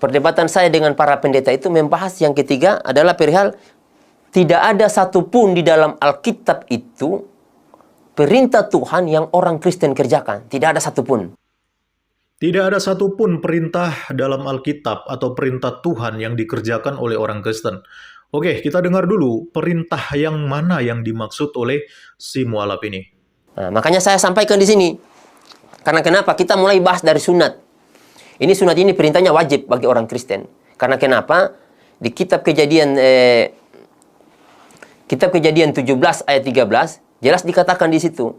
Perdebatan saya dengan para pendeta itu membahas yang ketiga adalah perihal tidak ada satupun di dalam Alkitab itu perintah Tuhan yang orang Kristen kerjakan. Tidak ada satupun. Tidak ada satupun perintah dalam Alkitab atau perintah Tuhan yang dikerjakan oleh orang Kristen. Oke, kita dengar dulu perintah yang mana yang dimaksud oleh si mualaf ini. Nah, makanya saya sampaikan di sini. Karena kenapa? Kita mulai bahas dari sunat. Ini sunat ini perintahnya wajib bagi orang Kristen. Karena kenapa? Di kitab Kejadian 17 ayat 13 jelas dikatakan di situ.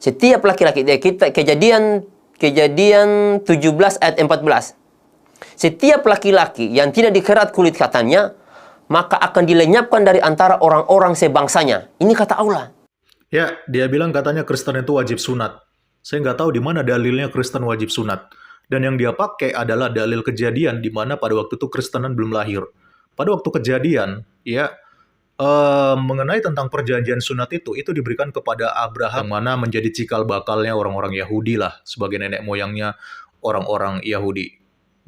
Setiap laki-laki, Kejadian 17 ayat 14. Setiap laki-laki yang tidak dikerat kulit katanya, maka akan dilenyapkan dari antara orang-orang sebangsanya. Ini kata Allah. Ya, dia bilang katanya Kristen itu wajib sunat. Saya nggak tahu di mana dalilnya Kristen wajib sunat. Dan yang dia pakai adalah dalil Kejadian di mana pada waktu itu Kristenan belum lahir. Pada waktu Kejadian, ya, mengenai tentang perjanjian sunat itu diberikan kepada Abraham, yang mana menjadi cikal bakalnya orang-orang Yahudi lah, sebagai nenek moyangnya orang-orang Yahudi.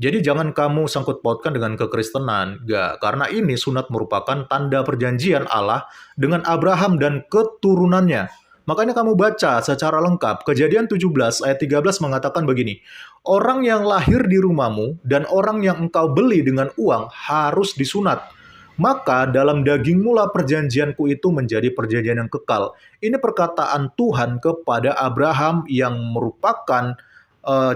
Jadi jangan kamu sangkut pautkan dengan kekristenan, enggak. Karena ini sunat merupakan tanda perjanjian Allah dengan Abraham dan keturunannya. Makanya kamu baca secara lengkap, Kejadian 17 ayat 13 mengatakan begini, orang yang lahir di rumahmu dan orang yang engkau beli dengan uang harus disunat. Maka dalam dagingmu lah perjanjianku itu menjadi perjanjian yang kekal. Ini perkataan Tuhan kepada Abraham yang merupakan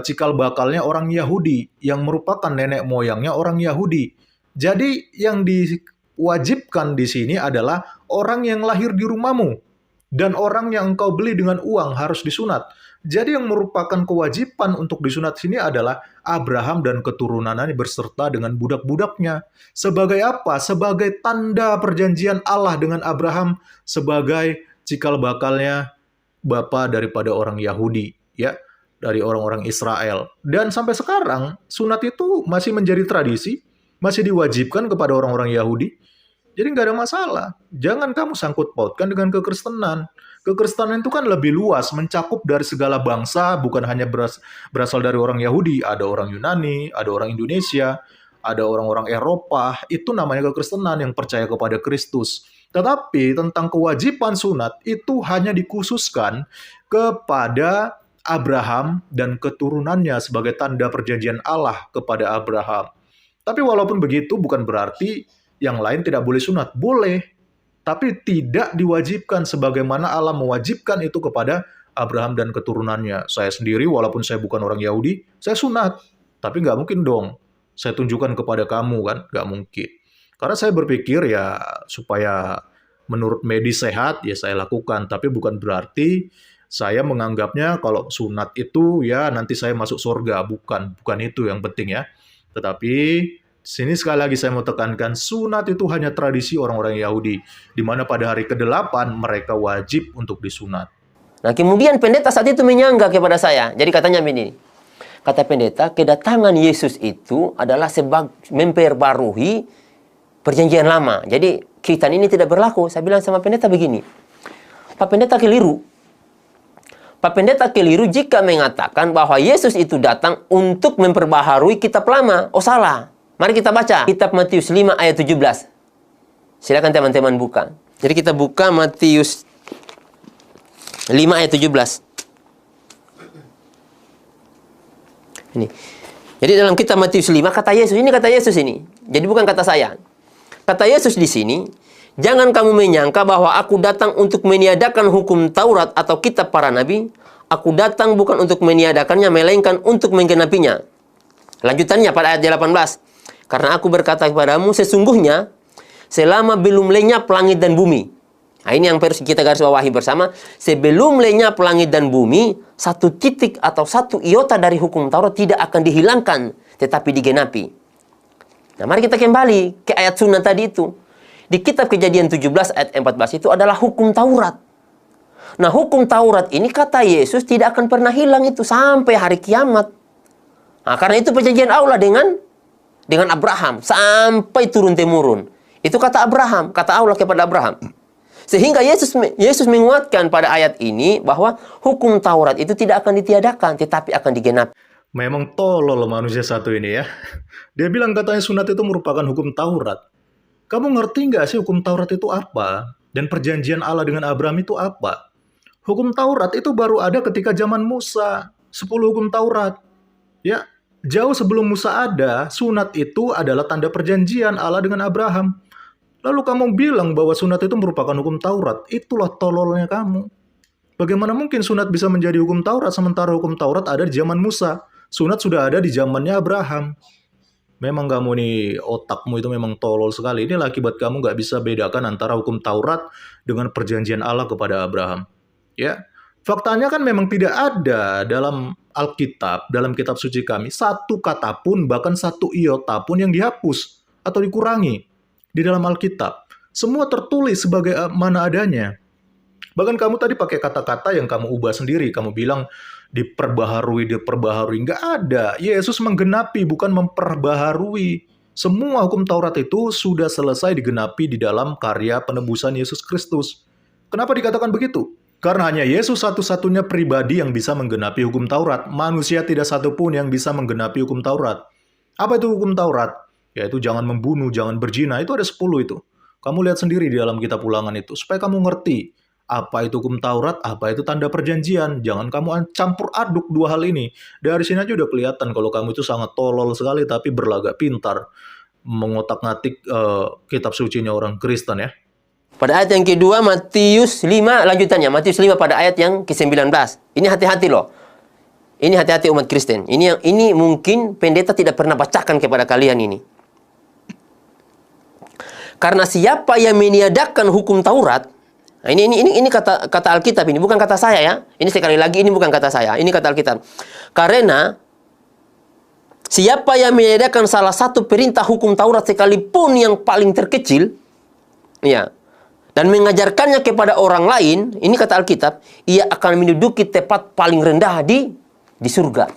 cikal bakalnya orang Yahudi, yang merupakan nenek moyangnya orang Yahudi. Jadi yang diwajibkan di sini adalah orang yang lahir di rumahmu dan orang yang engkau beli dengan uang harus disunat. Jadi yang merupakan kewajiban untuk disunat sini adalah Abraham dan keturunannya berserta dengan budak-budaknya. Sebagai apa? Sebagai tanda perjanjian Allah dengan Abraham sebagai cikal bakalnya bapa daripada orang Yahudi, ya, dari orang-orang Israel. Dan sampai sekarang sunat itu masih menjadi tradisi, masih diwajibkan kepada orang-orang Yahudi. Jadi nggak ada masalah. Jangan kamu sangkut pautkan dengan kekristenan. Kekristenan itu kan lebih luas, mencakup dari segala bangsa, bukan hanya berasal dari orang Yahudi. Ada orang Yunani, ada orang Indonesia, ada orang-orang Eropa. Itu namanya kekristenan yang percaya kepada Kristus. Tetapi tentang kewajiban sunat itu hanya dikhususkan kepada Abraham dan keturunannya sebagai tanda perjanjian Allah kepada Abraham. Tapi walaupun begitu bukan berarti yang lain tidak boleh sunat. Boleh, tapi tidak diwajibkan sebagaimana Allah mewajibkan itu kepada Abraham dan keturunannya. Saya sendiri, walaupun saya bukan orang Yahudi, saya sunat. Tapi nggak mungkin dong saya tunjukkan kepada kamu, kan? Nggak mungkin. Karena saya berpikir ya supaya menurut medis sehat, ya saya lakukan. Tapi bukan berarti saya menganggapnya kalau sunat itu ya nanti saya masuk surga. Bukan itu yang penting ya. Tetapi sini sekali lagi saya mau tekankan, sunat itu hanya tradisi orang-orang Yahudi, di mana pada hari ke-8 mereka wajib untuk disunat. Nah, kemudian pendeta saat itu menyangka kepada saya. Jadi katanya begini, kata pendeta, kedatangan Yesus itu adalah memperbarui perjanjian lama. Jadi khitan ini tidak berlaku. Saya bilang sama pendeta begini, Pak Pendeta keliru. Pak Pendeta keliru jika mengatakan bahwa Yesus itu datang untuk memperbaharui kitab lama. Oh, salah. Mari kita baca kitab Matius 5 ayat 17. Silakan teman-teman buka. Jadi kita buka Matius 5 ayat 17. Ini. Jadi dalam kitab Matius 5 kata Yesus, ini kata Yesus ini. Jadi bukan kata saya. Kata Yesus di sini, jangan kamu menyangka bahwa aku datang untuk meniadakan hukum Taurat atau kitab para nabi. Aku datang bukan untuk meniadakannya, melainkan untuk menggenapinya. Lanjutannya pada ayat 18. Karena aku berkata kepadamu, sesungguhnya selama belum lenyap langit dan bumi. Nah, ini yang harus kita garis bawahi bersama. Sebelum lenyap langit dan bumi, satu titik atau satu iota dari hukum Taurat tidak akan dihilangkan, tetapi digenapi. Nah, mari kita kembali ke ayat sunat tadi itu. Di kitab Kejadian 17 ayat 14 itu adalah hukum Taurat. Nah, hukum Taurat ini kata Yesus tidak akan pernah hilang itu sampai hari kiamat. Nah, karena itu perjanjian Allah dengan Abraham sampai turun-temurun. Itu kata Abraham, kata Allah kepada Abraham. Sehingga Yesus menguatkan pada ayat ini bahwa hukum Taurat itu tidak akan ditiadakan, tetapi akan digenapi. Memang tolol manusia satu ini ya. Dia bilang katanya sunat itu merupakan hukum Taurat. Kamu ngerti nggak sih hukum Taurat itu apa? Dan perjanjian Allah dengan Abraham itu apa? Hukum Taurat itu baru ada ketika zaman Musa. 10 hukum Taurat. Ya, jauh sebelum Musa ada, sunat itu adalah tanda perjanjian Allah dengan Abraham. Lalu kamu bilang bahwa sunat itu merupakan hukum Taurat. Itulah tololnya kamu. Bagaimana mungkin sunat bisa menjadi hukum Taurat sementara hukum Taurat ada di zaman Musa? Sunat sudah ada di zamannya Abraham. Memang kamu nih, otakmu itu memang tolol sekali. Inilah akibat kamu nggak bisa bedakan antara hukum Taurat dengan perjanjian Allah kepada Abraham. Ya, faktanya kan memang tidak ada dalam Alkitab, dalam kitab suci kami, satu kata pun, bahkan satu iota pun yang dihapus atau dikurangi di dalam Alkitab. Semua tertulis sebagai mana adanya. Bahkan kamu tadi pakai kata-kata yang kamu ubah sendiri. Kamu bilang diperbaharui. Nggak ada. Yesus menggenapi, bukan memperbaharui. Semua hukum Taurat itu sudah selesai digenapi di dalam karya penebusan Yesus Kristus. Kenapa dikatakan begitu? Karena hanya Yesus satu-satunya pribadi yang bisa menggenapi hukum Taurat. Manusia tidak satupun yang bisa menggenapi hukum Taurat. Apa itu hukum Taurat? Yaitu jangan membunuh, jangan berzina. Itu ada 10 itu. Kamu lihat sendiri di dalam kitab Ulangan itu. Supaya kamu ngerti apa itu hukum Taurat, apa itu tanda perjanjian. Jangan kamu campur aduk dua hal ini. Dari sini aja udah kelihatan kalau kamu itu sangat tolol sekali tapi berlagak pintar mengotak-ngatik kitab sucinya orang Kristen ya. Pada ayat yang kedua, Matius 5, lanjutannya. Matius 5 pada ayat yang ke-19. Ini hati-hati loh. Ini hati-hati umat Kristen. Ini mungkin pendeta tidak pernah bacakan kepada kalian ini. Karena siapa yang meniadakan hukum Taurat, nah ini kata Alkitab ini, bukan kata saya ya. Ini sekali lagi, ini bukan kata saya. Ini kata Alkitab. Karena siapa yang meniadakan salah satu perintah hukum Taurat sekalipun yang paling terkecil, ya, dan mengajarkannya kepada orang lain, ini kata Alkitab, ia akan menduduki tempat paling rendah di surga.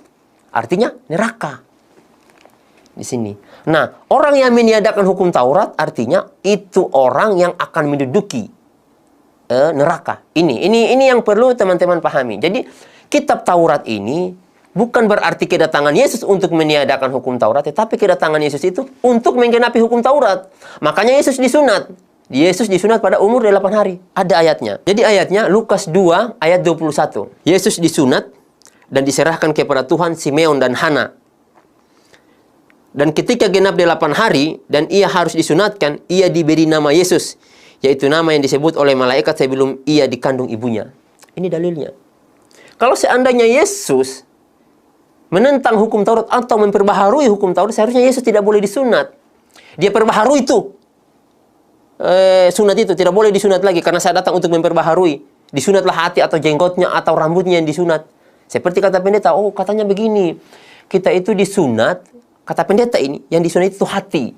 Artinya neraka. Di sini. Nah, orang yang meniadakan hukum Taurat artinya itu orang yang akan menduduki neraka. Ini yang perlu teman-teman pahami. Jadi, kitab Taurat ini bukan berarti kedatangan Yesus untuk meniadakan hukum Taurat, tetapi kedatangan Yesus itu untuk menggenapi hukum Taurat. Makanya Yesus disunat. Yesus disunat pada umur 8 hari. Ada ayatnya. Jadi ayatnya Lukas 2 ayat 21. Yesus disunat dan diserahkan kepada Tuhan Simeon dan Hana. Dan ketika genap 8 hari dan ia harus disunatkan, ia diberi nama Yesus, yaitu nama yang disebut oleh malaikat sebelum ia dikandung ibunya. Ini dalilnya. Kalau seandainya Yesus menentang hukum Taurat atau memperbaharui hukum Taurat, seharusnya Yesus tidak boleh disunat. Dia perbaharui itu. Sunat itu tidak boleh disunat lagi karena saya datang untuk memperbaharui. Disunatlah hati atau jenggotnya atau rambutnya yang disunat. Seperti kata pendeta, oh katanya begini, kita itu disunat, kata pendeta ini, yang disunat itu hati.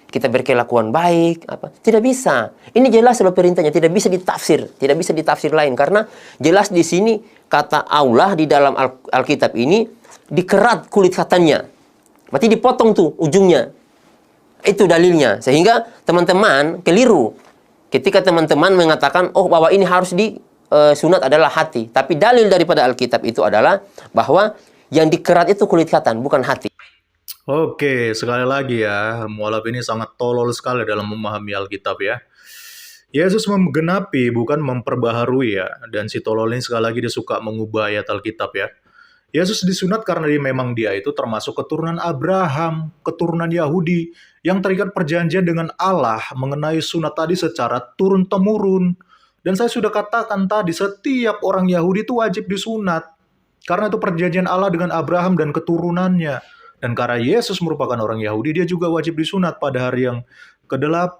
Kita berkelakuan baik, apa? Tidak bisa. Ini jelas loh perintahnya, tidak bisa ditafsir lain karena jelas di sini kata Allah di dalam Alkitab ini dikerat kulit katanya. Berarti dipotong tuh ujungnya. Itu dalilnya. Sehingga teman-teman keliru ketika teman-teman mengatakan, oh bahwa ini harus disunat adalah hati. Tapi dalil daripada Alkitab itu adalah bahwa yang dikerat itu kulit katan, bukan hati. Oke, sekali lagi ya, mualaf ini sangat tolol sekali dalam memahami Alkitab ya. Yesus menggenapi, bukan memperbaharui ya. Dan si tolol ini sekali lagi dia suka mengubah ayat Alkitab ya. Yesus disunat karena memang dia itu termasuk keturunan Abraham, keturunan Yahudi, yang terikat perjanjian dengan Allah mengenai sunat tadi secara turun-temurun. Dan saya sudah katakan tadi, setiap orang Yahudi itu wajib disunat. Karena itu perjanjian Allah dengan Abraham dan keturunannya. Dan karena Yesus merupakan orang Yahudi, dia juga wajib disunat pada hari yang ke-8.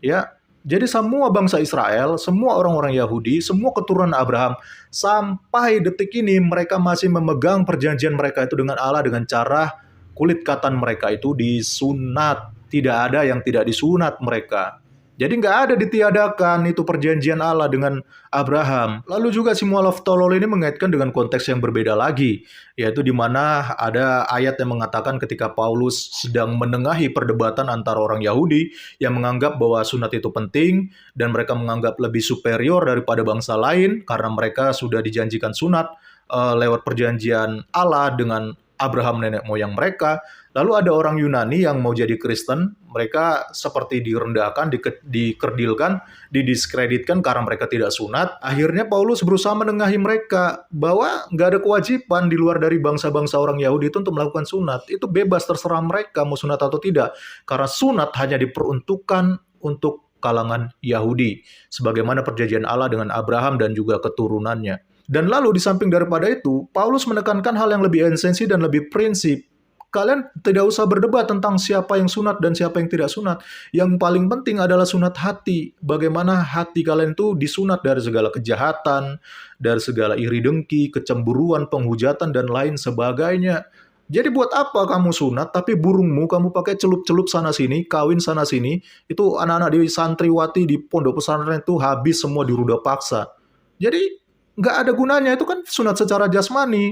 Ya. Jadi semua bangsa Israel, semua orang-orang Yahudi, semua keturunan Abraham, sampai detik ini mereka masih memegang perjanjian mereka itu dengan Allah dengan cara kulit katan mereka itu disunat. Tidak ada yang tidak disunat mereka. Jadi nggak ada ditiadakan itu perjanjian Allah dengan Abraham. Lalu juga si mualaf tolol ini mengaitkan dengan konteks yang berbeda lagi. Yaitu di mana ada ayat yang mengatakan ketika Paulus sedang menengahi perdebatan antara orang Yahudi yang menganggap bahwa sunat itu penting dan mereka menganggap lebih superior daripada bangsa lain karena mereka sudah dijanjikan sunat lewat perjanjian Allah dengan Abraham nenek moyang mereka. Lalu ada orang Yunani yang mau jadi Kristen, mereka seperti direndahkan, dikerdilkan, didiskreditkan karena mereka tidak sunat. Akhirnya Paulus berusaha menengahi mereka bahwa nggak ada kewajiban di luar dari bangsa-bangsa orang Yahudi itu untuk melakukan sunat. Itu bebas, terserah mereka mau sunat atau tidak. Karena sunat hanya diperuntukkan untuk kalangan Yahudi, sebagaimana perjanjian Allah dengan Abraham dan juga keturunannya. Dan lalu di samping daripada itu, Paulus menekankan hal yang lebih esensi dan lebih prinsip. Kalian tidak usah berdebat tentang siapa yang sunat dan siapa yang tidak sunat. Yang paling penting adalah sunat hati. Bagaimana hati kalian itu disunat dari segala kejahatan, dari segala iri dengki, kecemburuan, penghujatan, dan lain sebagainya. Jadi buat apa kamu sunat, tapi burungmu kamu pakai celup-celup sana-sini, kawin sana-sini, itu anak-anak di santriwati di pondok pesantren itu habis semua diruda paksa. Jadi nggak ada gunanya, itu kan sunat secara jasmani.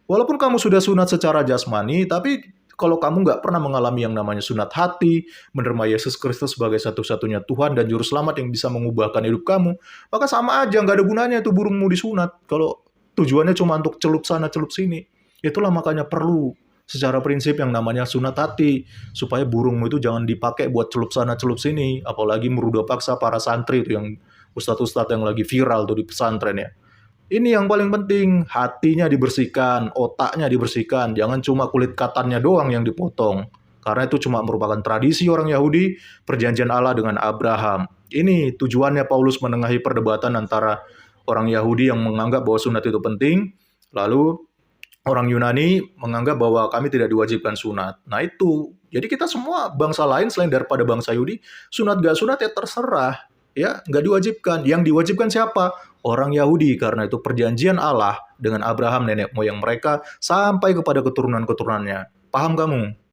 Walaupun kamu sudah sunat secara jasmani, tapi kalau kamu nggak pernah mengalami yang namanya sunat hati, menerima Yesus Kristus sebagai satu-satunya Tuhan dan Juru Selamat yang bisa mengubahkan hidup kamu, maka sama aja, nggak ada gunanya itu burungmu disunat. Kalau tujuannya cuma untuk celup sana, celup sini. Itulah makanya perlu secara prinsip yang namanya sunat hati, supaya burungmu itu jangan dipakai buat celup sana, celup sini, apalagi meruda paksa para santri itu yang ustadz-ustadz yang lagi viral tuh di pesantren ya. Ini yang paling penting, hatinya dibersihkan, otaknya dibersihkan, jangan cuma kulit katannya doang yang dipotong. Karena itu cuma merupakan tradisi orang Yahudi, perjanjian Allah dengan Abraham. Ini tujuannya Paulus menengahi perdebatan antara orang Yahudi yang menganggap bahwa sunat itu penting, lalu orang Yunani menganggap bahwa kami tidak diwajibkan sunat. Nah itu, jadi kita semua bangsa lain selain daripada bangsa Yahudi, sunat gak sunat ya terserah. Ya, nggak diwajibkan. Yang diwajibkan siapa? Orang Yahudi, karena itu perjanjian Allah dengan Abraham nenek moyang mereka sampai kepada keturunan-keturunannya. Paham kamu?